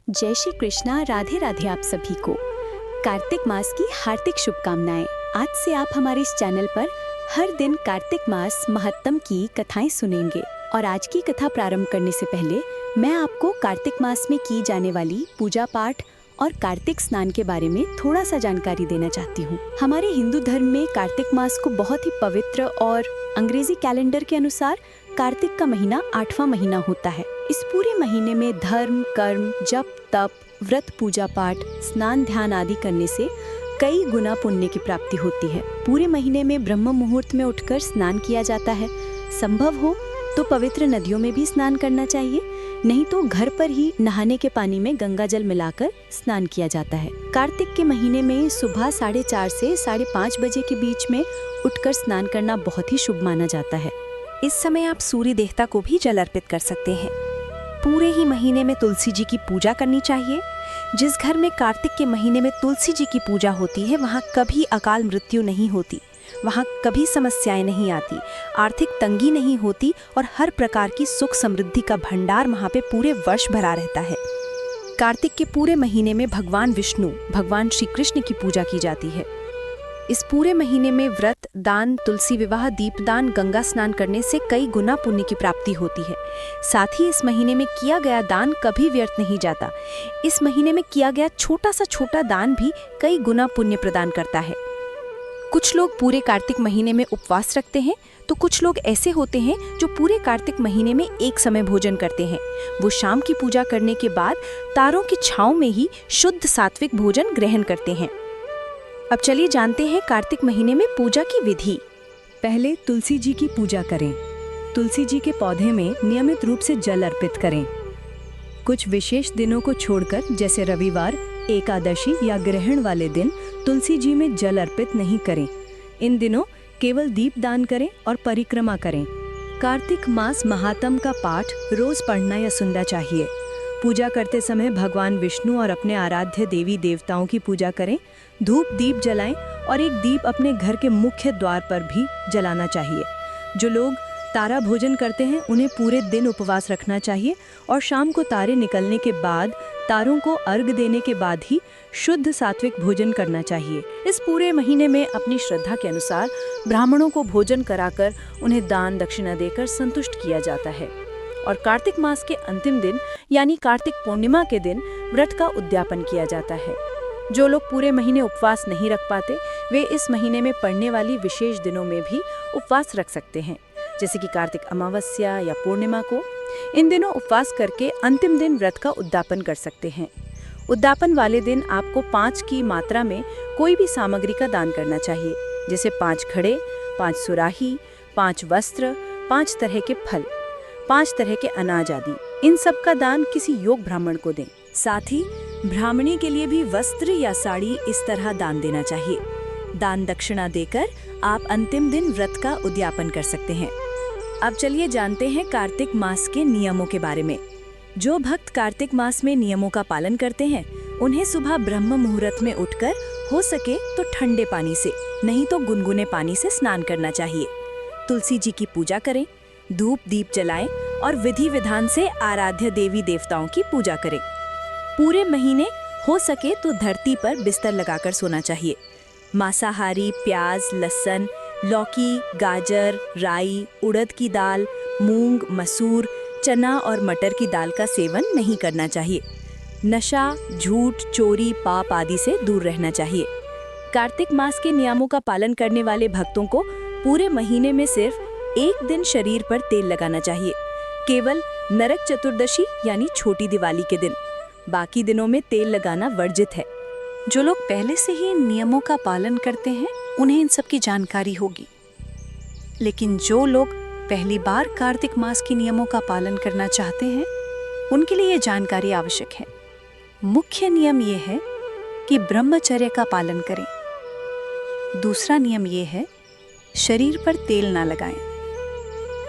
जय श्री कृष्णा। राधे राधे आप सभी को कार्तिक मास की हार्दिक शुभकामनाएं। आज से आप हमारे इस चैनल पर हर दिन कार्तिक मास महत्तम की कथाएं सुनेंगे। और आज की कथा प्रारंभ करने से पहले मैं आपको कार्तिक मास में की जाने वाली पूजा पाठ और कार्तिक स्नान के बारे में थोड़ा सा जानकारी देना चाहती हूँ। हमारे हिंदू धर्म में कार्तिक मास को बहुत ही पवित्र और अंग्रेजी कैलेंडर के अनुसार कार्तिक का महीना 8वां महीना होता है। इस पूरे महीने में धर्म, कर्म, जप, तप, व्रत, पूजा पाठ, स्नान, ध्यान आदि करने से कई गुना पुण्य की प्राप्ति होती है। पूरे महीने में ब्रह्म मुहूर्त में उठकर स्नान किया जाता है। संभव हो तो पवित्र नदियों में भी स्नान करना चाहिए, नहीं तो घर पर ही नहाने के पानी में गंगा जल मिलाकर स्नान किया जाता है। कार्तिक के महीने में सुबह 4:30 से 5:30 बजे के बीच में उठकर स्नान करना बहुत ही शुभ माना जाता है। इस समय आप सूर्य देवता को भी जल अर्पित कर सकते हैं। पूरे ही महीने में तुलसी जी की पूजा करनी चाहिए। जिस घर में कार्तिक के महीने में तुलसी जी की पूजा होती है वहाँ कभी अकाल मृत्यु नहीं होती, वहाँ कभी समस्याएं नहीं आती, आर्थिक तंगी नहीं होती और हर प्रकार की सुख समृद्धि का भंडार वहाँ पे पूरे वर्ष भरा रहता है। कार्तिक के पूरे महीने में भगवान विष्णु, भगवान श्री कृष्ण की पूजा की जाती है। इस पूरे महीने में व्रत, दान, तुलसी विवाह, दीपदान, गंगा स्नान करने से कई गुना पुण्य की प्राप्ति होती है। साथ ही इस महीने में किया गया दान कभी व्यर्थ नहीं जाता। इस महीने में किया गया छोटा सा छोटा दान भी कई गुना पुण्य प्रदान करता है। कुछ लोग पूरे कार्तिक महीने में उपवास रखते हैं तो कुछ लोग ऐसे होते हैं जो पूरे कार्तिक महीने में एक समय भोजन करते हैं। वो शाम की पूजा करने के बाद तारों की छांव में ही शुद्ध सात्विक भोजन ग्रहण करते हैं। अब चलिए जानते हैं कार्तिक महीने में पूजा की विधि। पहले तुलसी जी की पूजा करें। तुलसी जी के पौधे में नियमित रूप से जल अर्पित करें। कुछ विशेष दिनों को छोड़कर जैसे रविवार, एकादशी या ग्रहण वाले दिन तुलसी जी में जल अर्पित नहीं करें। इन दिनों केवल दीप दान करें और परिक्रमा करें। कार्तिक मास महात्म का पाठ रोज पढ़ना या सुनना चाहिए। पूजा करते समय भगवान विष्णु और अपने आराध्य देवी देवताओं की पूजा करें। धूप दीप जलाएं और एक दीप अपने घर के मुख्य द्वार पर भी जलाना चाहिए। जो लोग तारा भोजन करते हैं उन्हें पूरे दिन उपवास रखना चाहिए और शाम को तारे निकलने के बाद तारों को अर्घ देने के बाद ही शुद्ध सात्विक भोजन करना चाहिए। इस पूरे महीने में अपनी श्रद्धा के अनुसार ब्राह्मणों को भोजन कराकर उन्हें दान दक्षिणा देकर संतुष्ट किया जाता है। और कार्तिक मास के अंतिम दिन यानी कार्तिक पूर्णिमा के दिन व्रत का उद्यापन किया जाता है। जो लोग पूरे महीने उपवास नहीं रख पाते वे इस महीने में पड़ने वाली विशेष दिनों में भी उपवास रख सकते हैं, जैसे कि कार्तिक अमावस्या या पूर्णिमा को। इन दिनों उपवास करके अंतिम दिन व्रत का उद्यापन कर सकते हैं। उद्यापन वाले दिन आपको 5 की मात्रा में कोई भी सामग्री का दान करना चाहिए, जैसे 5 घड़े, 5 सुराही, 5 वस्त्र, 5 तरह के फल, 5 तरह के अनाज आदि। इन सब का दान किसी योग ब्राह्मण को दें। साथ ही ब्राह्मणी के लिए भी वस्त्र या साड़ी इस तरह दान देना चाहिए। दान दक्षिणा देकर आप अंतिम दिन व्रत का उद्यापन कर सकते हैं। अब चलिए जानते हैं कार्तिक मास के नियमों के बारे में। जो भक्त कार्तिक मास में नियमों का पालन करते हैं उन्हें सुबह ब्रह्म मुहूर्त में उठकर हो सके तो ठंडे पानी से, नहीं तो गुनगुने पानी से स्नान करना चाहिए। तुलसी जी की पूजा करें, धूप दीप जलाएं और विधि विधान से आराध्य देवी देवताओं की पूजा करें। पूरे महीने हो सके तो धरती पर बिस्तर लगाकर सोना चाहिए। मांसाहारी प्याज, लहसुन, लौकी, गाजर, राई, उड़द की दाल, मूंग, मसूर, चना और मटर की दाल का सेवन नहीं करना चाहिए। नशा, झूठ, चोरी, पाप आदि से दूर रहना चाहिए। कार्तिक मास के नियमों का पालन करने वाले भक्तों को पूरे महीने में सिर्फ एक दिन शरीर पर तेल लगाना चाहिए, केवल नरक चतुर्दशी यानी छोटी दिवाली के दिन। बाकी दिनों में तेल लगाना वर्जित है। जो लोग पहले से ही नियमों का पालन करते हैं उन्हें इन सब की जानकारी होगी, लेकिन जो लोग पहली बार कार्तिक मास के नियमों का पालन करना चाहते हैं उनके लिए ये जानकारी आवश्यक है। मुख्य नियम ये है कि ब्रह्मचर्य का पालन करें। दूसरा नियम ये है शरीर पर तेल ना लगाएं।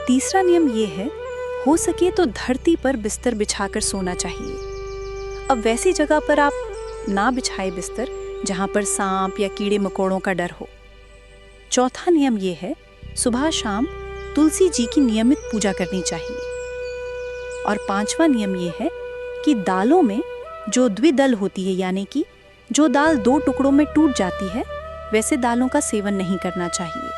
तीसरा नियम ये है हो सके तो धरती पर बिस्तर बिछाकर सोना चाहिए। अब वैसी जगह पर आप ना बिछाए बिस्तर जहां पर सांप या कीड़े मकोड़ों का डर हो। चौथा नियम ये है सुबह शाम तुलसी जी की नियमित पूजा करनी चाहिए। और 5वां नियम ये है कि दालों में जो द्विदल होती है, यानी कि जो दाल 2 टुकड़ों में टूट जाती है, वैसे दालों का सेवन नहीं करना चाहिए।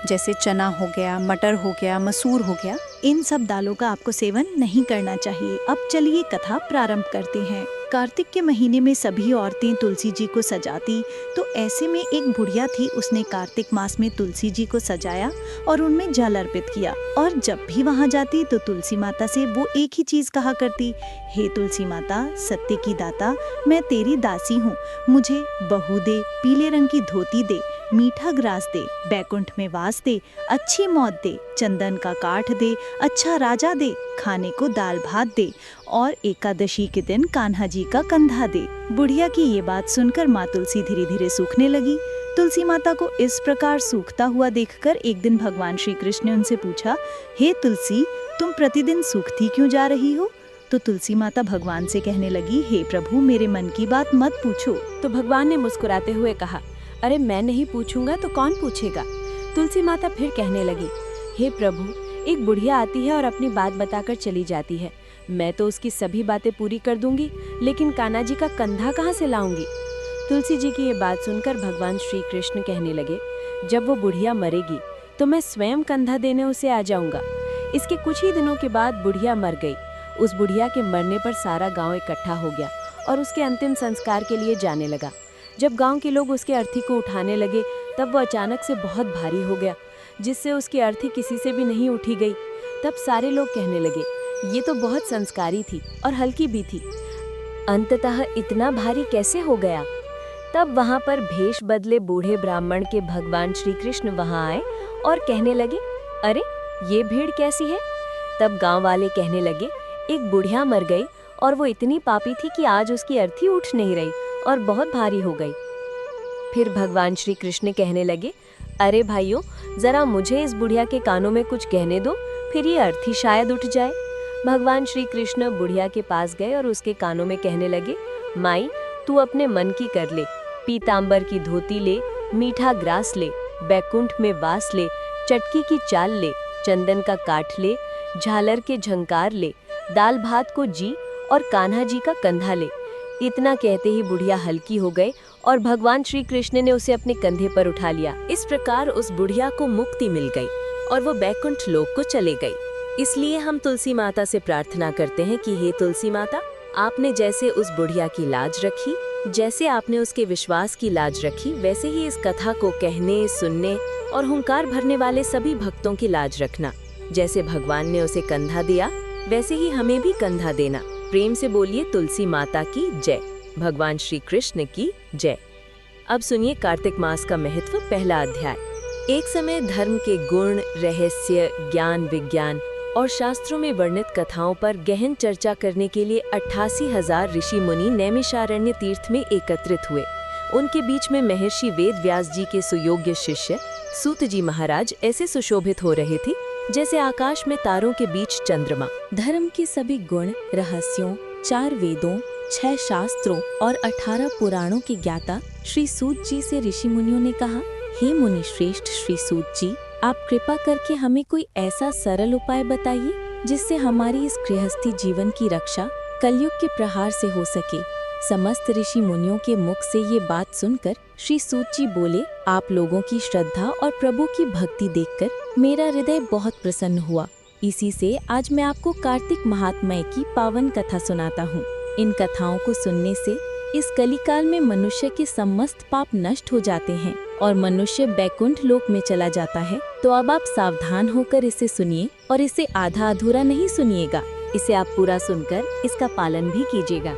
जैसे चना हो गया, मटर हो गया, मसूर हो गया। इन सब दालों का आपको सेवन नहीं करना चाहिए। अब चलिए कथा प्रारंभ करते हैं। कार्तिक के महीने में सभी औरतें तुलसी जी को सजाती, तो ऐसे में एक बुढ़िया थी, उसने कार्तिक मास में तुलसी जी को सजाया और उनमें जल अर्पित किया। और जब भी वहां जाती तो तुलसी माता से वो एक ही चीज कहा करती, हे तुलसी माता, सत्य की दाता, मैं तेरी दासी हूँ, मुझे बहू दे, पीले रंग की धोती दे, मीठा ग्रास दे, बैकुंठ में वास दे, अच्छी मौत दे, चंदन का काठ दे, अच्छा राजा दे, खाने को दाल भात दे और एकादशी के दिन कान्हा जी का कंधा दे। बुढ़िया की ये बात सुनकर माँ तुलसी धीरे धीरे सूखने लगी। तुलसी माता को इस प्रकार सूखता हुआ देखकर एक दिन भगवान श्री कृष्ण ने उनसे पूछा, हे तुलसी, तुम प्रतिदिन सूखती क्यों जा रही हो? तो तुलसी माता भगवान से कहने लगी, हे प्रभु, मेरे मन की बात मत पूछो। तो भगवान ने मुस्कुराते हुए कहा, अरे मैं नहीं पूछूंगा तो कौन पूछेगा? तुलसी माता फिर कहने लगी, हे प्रभु, एक बुढ़िया आती है और अपनी बात बताकर चली जाती है। मैं तो उसकी सभी बातें पूरी कर दूंगी, लेकिन कान्हा जी का कंधा कहाँ से लाऊंगी? तुलसी जी की ये बात सुनकर भगवान श्री कृष्ण कहने लगे, जब वो बुढ़िया मरेगी तो मैं स्वयं कंधा देने उसे आ जाऊंगा। इसके कुछ ही दिनों के बाद बुढ़िया मर गई। उस बुढ़िया के मरने पर सारा गांव इकट्ठा हो गया और उसके अंतिम संस्कार के लिए जाने लगा। जब गांव के लोग उसके अर्थी को उठाने लगे तब वो अचानक से बहुत भारी हो गया, जिससे उसकी अर्थी किसी से भी नहीं उठी गई। तब सारे लोग कहने लगे, ये तो बहुत संस्कारी थी और हल्की भी थी, अंततः इतना भारी कैसे हो गया? तब वहां पर भेष बदले बूढ़े ब्राह्मण के भगवान श्री कृष्ण वहां आए और कहने लगे, अरे ये भीड़ कैसी है? तब गांव वाले कहने लगे, एक बुढ़िया मर गई और वो इतनी पापी थी कि आज उसकी अर्थी उठ नहीं रही और बहुत भारी हो गई। फिर भगवान श्री कृष्ण कहने लगे, अरे भाइयों, जरा मुझे इस बुढ़िया के कानों में कुछ कहने दो, फिर ये अर्थी शायद उठ जाए। भगवान श्री कृष्ण बुढ़िया के पास गए और उसके कानों में कहने लगे, माई, तू अपने मन की कर ले, पीतांबर की धोती ले, मीठा ग्रास ले, बैकुंठ में वास ले, चटकी की चाल ले, चंदन का काठ ले, झालर के झंकार ले, दाल भात को जी और कान्हा जी का कंधा ले। इतना कहते ही बुढ़िया हल्की हो गए और भगवान श्री कृष्ण ने उसे अपने कंधे पर उठा लिया। इस प्रकार उस बुढ़िया को मुक्ति मिल गई और वो बैकुंठ लोक को चले गई। इसलिए हम तुलसी माता से प्रार्थना करते हैं कि हे तुलसी माता, आपने जैसे उस बुढ़िया की लाज रखी, जैसे आपने उसके विश्वास की लाज रखी, वैसे ही इस कथा को कहने, सुनने और हुंकार भरने वाले सभी भक्तों की लाज रखना। जैसे भगवान ने उसे कंधा दिया, वैसे ही हमें भी कंधा देना। प्रेम से बोलिए तुलसी माता की जय, भगवान श्री कृष्ण की जय। अब सुनिए कार्तिक मास का महत्व, पहला अध्याय। एक समय धर्म के गुण, रहस्य, ज्ञान, विज्ञान और शास्त्रों में वर्णित कथाओं पर गहन चर्चा करने के लिए 88,000 ऋषि मुनि नैमिषारण्य तीर्थ में एकत्रित हुए। उनके बीच में महर्षि वेद व्यास जी के सुयोग्य शिष्य सूत जी महाराज ऐसे सुशोभित हो रहे थे जैसे आकाश में तारों के बीच चंद्रमा। धर्म के सभी गुण, रहस्यों, 4 वेदों, 6 शास्त्रों और 18 पुराणों के ज्ञाता श्री सूत जी से ऋषि मुनियों ने कहा, हे मुनि श्रेष्ठ श्री सूत जी, आप कृपा करके हमें कोई ऐसा सरल उपाय बताइए जिससे हमारी इस गृहस्थी जीवन की रक्षा कलयुग के प्रहार से हो सके। समस्त ऋषि मुनियों के मुख से ये बात सुनकर श्री सूत जी बोले, आप लोगों की श्रद्धा और प्रभु की भक्ति देखकर मेरा हृदय बहुत प्रसन्न हुआ। इसी से आज मैं आपको कार्तिक महात्म्य की पावन कथा सुनाता हूँ। इन कथाओं को सुनने से इस कलिकाल में मनुष्य के समस्त पाप नष्ट हो जाते हैं और मनुष्य बैकुंठ लोक में चला जाता है। तो अब आप सावधान होकर इसे सुनिए और इसे आधा अधूरा नहीं सुनिएगा। इसे आप पूरा सुनकर इसका पालन भी कीजिएगा।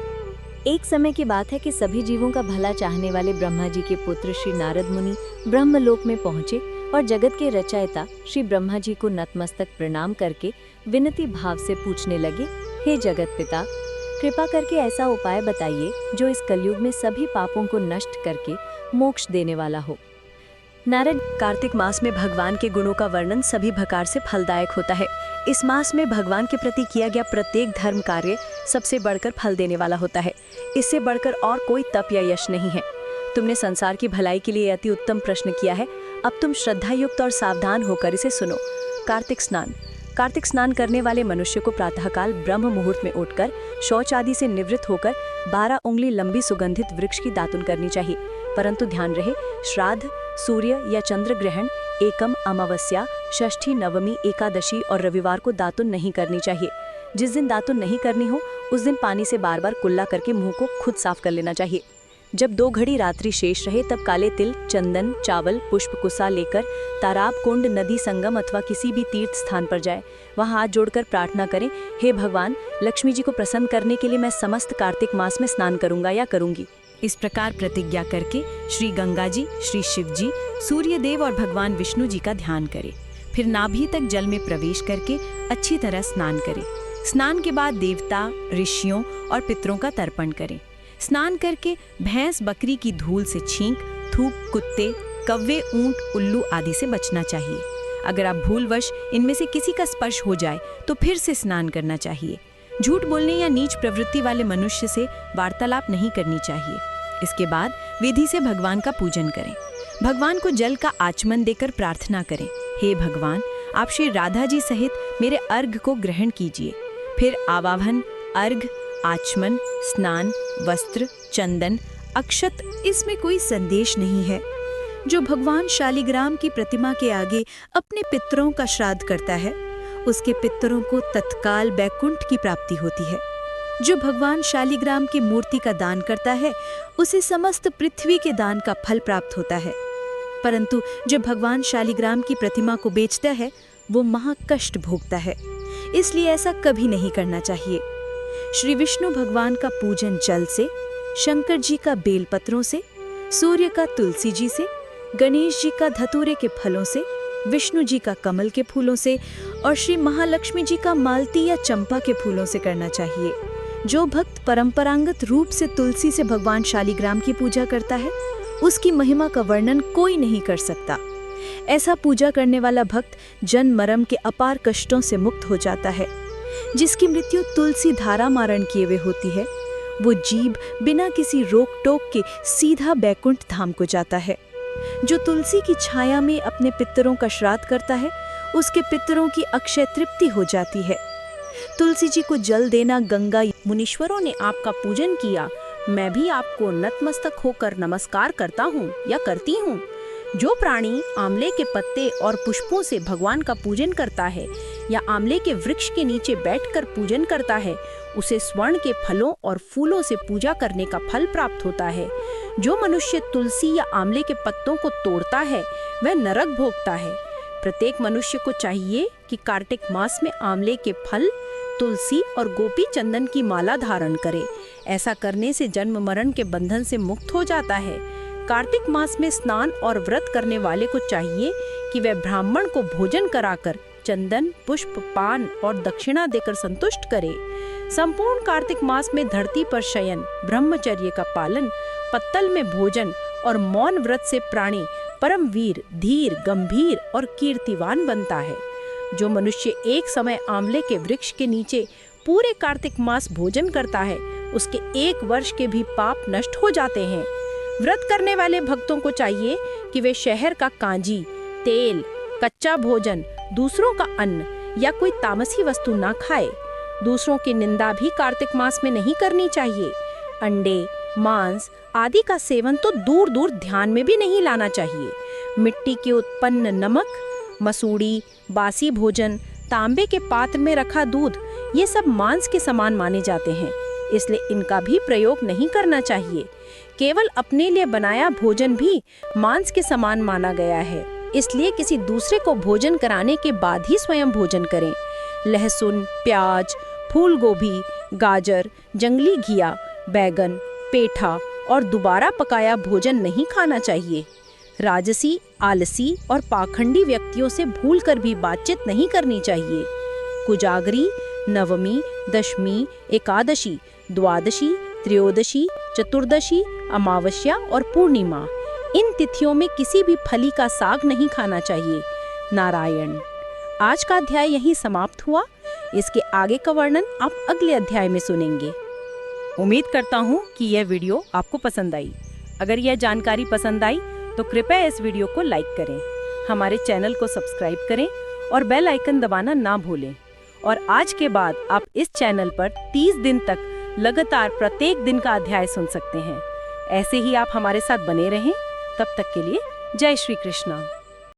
एक समय की बात है कि सभी जीवों का भला चाहने वाले ब्रह्मा जी के पुत्र श्री नारद मुनि ब्रह्मलोक में पहुँचे और जगत के रचयिता श्री ब्रह्मा जी को नतमस्तक प्रणाम करके विनती भाव से पूछने लगे, हे जगत पिता, कृपा करके ऐसा उपाय बताइए जो इस कलयुग में सभी पापों को नष्ट करके मोक्ष देने वाला हो। नारद, कार्तिक मास में भगवान के गुणों का वर्णन सभी प्रकार से फलदायक होता है। इस मास में भगवान के प्रति किया गया प्रत्येक धर्म कार्य सबसे बढ़कर फल देने वाला होता है। इससे बढ़कर और कोई तप या यश नहीं है। तुमने संसार की भलाई के लिए अति उत्तम प्रश्न किया है। अब तुम श्रद्धा युक्त और सावधान होकर इसे सुनो। कार्तिक स्नान। कार्तिक स्नान करने वाले मनुष्य को प्रातःकाल ब्रह्म मुहूर्त में उठकर शौच आदि से निवृत्त होकर 12 उंगली लंबी सुगंधित वृक्ष की दातुन करनी चाहिए। परंतु ध्यान रहे, श्राद्ध, सूर्य या चंद्र ग्रहण, एकम, अमावस्या, षष्ठी, नवमी, एकादशी और रविवार को दातुन नहीं करनी चाहिए। जिस दिन दातुन नहीं करनी हो उस दिन पानी से बार बार कुल्ला करके मुंह को खुद साफ कर लेना चाहिए। जब 2 घड़ी रात्रि शेष रहे तब काले तिल, चंदन, चावल, पुष्प, कुसा लेकर तालाब, कुंड, नदी, संगम अथवा किसी भी तीर्थ स्थान पर जाएं। वहां हाथ जोड़कर प्रार्थना करें, हे भगवान, लक्ष्मी जी को प्रसन्न करने के लिए मैं समस्त कार्तिक मास में स्नान करूंगा या करूंगी। इस प्रकार प्रतिज्ञा करके श्री गंगा जी, श्री शिव जी, सूर्य देव और भगवान विष्णु जी का ध्यान करें। फिर नाभि तक जल में प्रवेश करके अच्छी तरह स्नान करें। स्नान के बाद देवता, ऋषियों और पितरों का तर्पण करें। स्नान करके भैंस, बकरी की धूल से छींक, थूक, कुत्ते, कव्वे, ऊंट, उल्लू आदि से बचना चाहिए। अगर आप भूलवश इनमें से किसी का स्पर्श हो जाए तो फिर से स्नान करना चाहिए। झूठ बोलने या नीच प्रवृत्ति वाले मनुष्य से वार्तालाप नहीं करनी चाहिए। इसके बाद विधि से भगवान का पूजन करें। भगवान को जल का आचमन देकर प्रार्थना करें, हे भगवान, आप श्री राधा जी सहित मेरे अर्घ को ग्रहण कीजिए। फिर आवाहन, अर्घ, आचमन, स्नान, वस्त्र, चंदन, अक्षत, इसमें कोई संदेश नहीं है। जो भगवान शालिग्राम की प्रतिमा के आगे अपने पितरों का श्राद्ध करता है उसके पितरों को तत्काल बैकुंठ की प्राप्ति होती है। जो भगवान शालिग्राम की मूर्ति का दान करता है उसे समस्त पृथ्वी के दान का फल प्राप्त होता है। परंतु जो भगवान शालिग्राम की प्रतिमा को बेचता है वो महाकष्ट भोगता है। इसलिए ऐसा कभी नहीं करना चाहिए। श्री विष्णु भगवान का पूजन जल से, शंकर जी का बेलपत्रों से, सूर्य का तुलसी जी से, गणेश जी का धतूरे के फलों से, विष्णु जी का कमल के फूलों से और श्री महालक्ष्मी जी का मालती या चंपा के फूलों से करना चाहिए। जो भक्त परंपरागत रूप से तुलसी से भगवान शालिग्राम की पूजा करता है उसकी महिमा का वर्णन कोई नहीं कर सकता। ऐसा पूजा करने वाला भक्त जन्म मरण के अपार कष्टों से मुक्त हो जाता है। जिसकी मृत्यु तुलसी धारा मारण किए हुए होती है वो जीव बिना किसी रोक टोक के सीधा बैकुंठ धाम को जाता है। जो तुलसी की छाया में अपने पितरों का श्राद्ध करता है उसके पितरों की अक्षय तृप्ति हो जाती है। तुलसी जी को जल देना गंगा। मुनीश्वरों ने आपका पूजन किया, मैं भी आपको नतमस्तक होकर नमस्कार करता हूँ या करती हूँ। जो प्राणी आंवले के पत्ते और पुष्पों से भगवान का पूजन करता है या आंवले के वृक्ष के नीचे बैठकर पूजन करता है उसे स्वर्ण के फलों और फूलों से पूजा करने का फल प्राप्त होता है। जो मनुष्य तुलसी या आंवले के पत्तों को तोड़ता है वह नरक भोगता है। प्रत्येक मनुष्य को चाहिए कि कार्तिक मास में आंवले के फल, तुलसी और गोपी चंदन की माला धारण करे। ऐसा करने से जन्म मरण के बंधन से मुक्त हो जाता है। कार्तिक मास में स्नान और व्रत करने वाले को चाहिए कि वह ब्राह्मण को भोजन कराकर चंदन, पुष्प, पान और दक्षिणा देकर संतुष्ट करे। संपूर्ण कार्तिक मास में धरती पर शयन, ब्रह्मचर्य का पालन, पत्तल में भोजन और मौन व्रत से प्राणी परम वीर, धीर, गंभीर और कीर्तिवान बनता है। जो मनुष्य एक समय आंवले के वृक्ष के नीचे पूरे कार्तिक मास भोजन करता है उसके 1 वर्ष के भी पाप नष्ट हो जाते हैं। व्रत करने वाले भक्तों को चाहिए कि वे शहर का कांजी, तेल, कच्चा भोजन, दूसरों का अन्न या कोई तामसी वस्तु ना खाए। दूसरों की निंदा भी कार्तिक मास में नहीं करनी चाहिए। अंडे, मांस आदि का सेवन तो दूर दूर ध्यान में भी नहीं लाना चाहिए। मिट्टी के उत्पन्न नमक, मसूड़ी, बासी भोजन, तांबे के पात्र में रखा दूध, ये सब मांस के समान माने जाते हैं, इसलिए इनका भी प्रयोग नहीं करना चाहिए। केवल अपने लिए बनाया भोजन भी मांस के समान माना गया है, इसलिए किसी दूसरे को भोजन कराने के बाद ही स्वयं भोजन करें। लहसुन, प्याज, फूल गोभी, गाजर, जंगली घिया, बैगन, पेठा और दोबारा पकाया भोजन नहीं खाना चाहिए। राजसी, आलसी और पाखंडी व्यक्तियों से भूलकर भी बातचीत नहीं करनी चाहिए। कुजागरी, नवमी, दशमी, एकादशी, द्वादशी, त्रयोदशी, चतुर्दशी, अमावस्या और पूर्णिमा, इन तिथियों में किसी भी फली का साग नहीं खाना चाहिए। नारायण। आज का अध्याय यहीं समाप्त हुआ। इसके आगे का वर्णन आप अगले अध्याय में सुनेंगे। उम्मीद करता हूँ कि यह वीडियो आपको पसंद आई। अगर यह जानकारी पसंद आई तो कृपया इस वीडियो को लाइक करें, हमारे चैनल को सब्सक्राइब करें और बेल आइकन दबाना ना भूलें। और आज के बाद आप इस चैनल पर 30 दिन तक लगातार प्रत्येक दिन का अध्याय सुन सकते हैं। ऐसे ही आप हमारे साथ बने रहें। तब तक के लिए जय श्री कृष्णा।